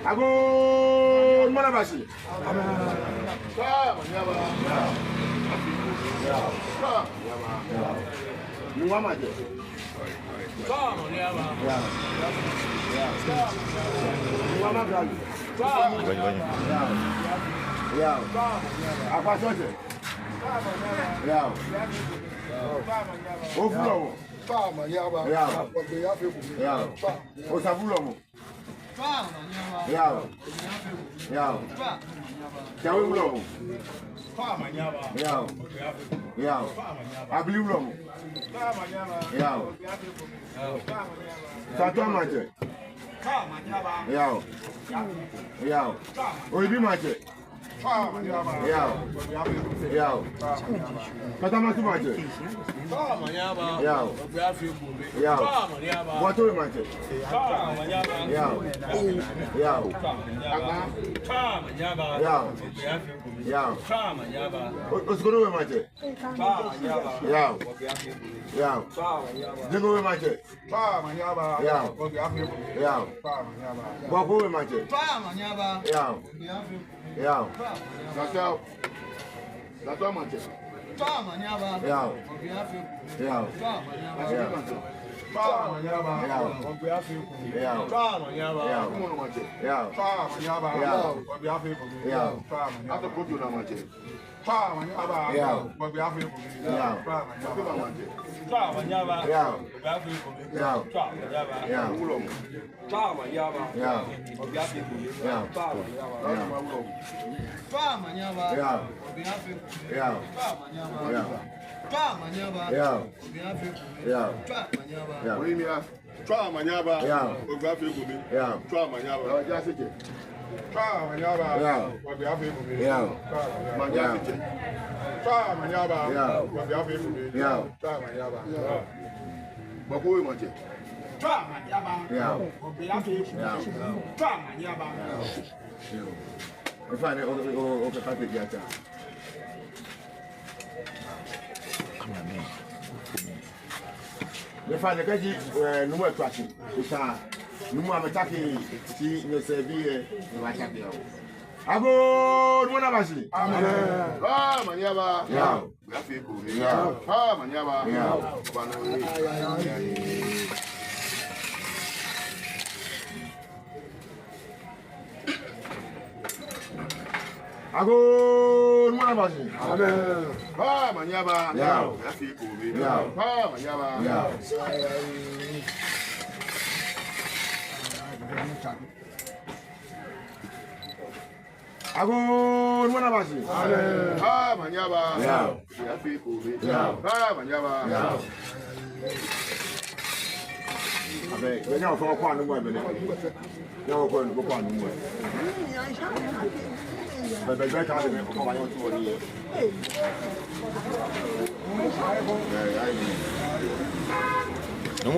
Ago Manabashi. The father kaji no more tracking. Isa no more attacking si no servie no attacking. Ago mwana basi. Amen. Ah manyaba. Ya. Grafico. Ya. Ah manyaba. Ya. Bana we. Ago mwana basi. Amen. Ah manyaba. Ya. Grafico. Ya. Ah manyaba. Ya. Ago mwana basi. Amen. Ah manyaba. Ya. Grafico. Ya. Ah manyaba. Ya. Abe, wenya ofo kwa anu mo ebele. Ya ofo ko kwa anu mo. Bebe be ka de ko ba yo tu oni. No.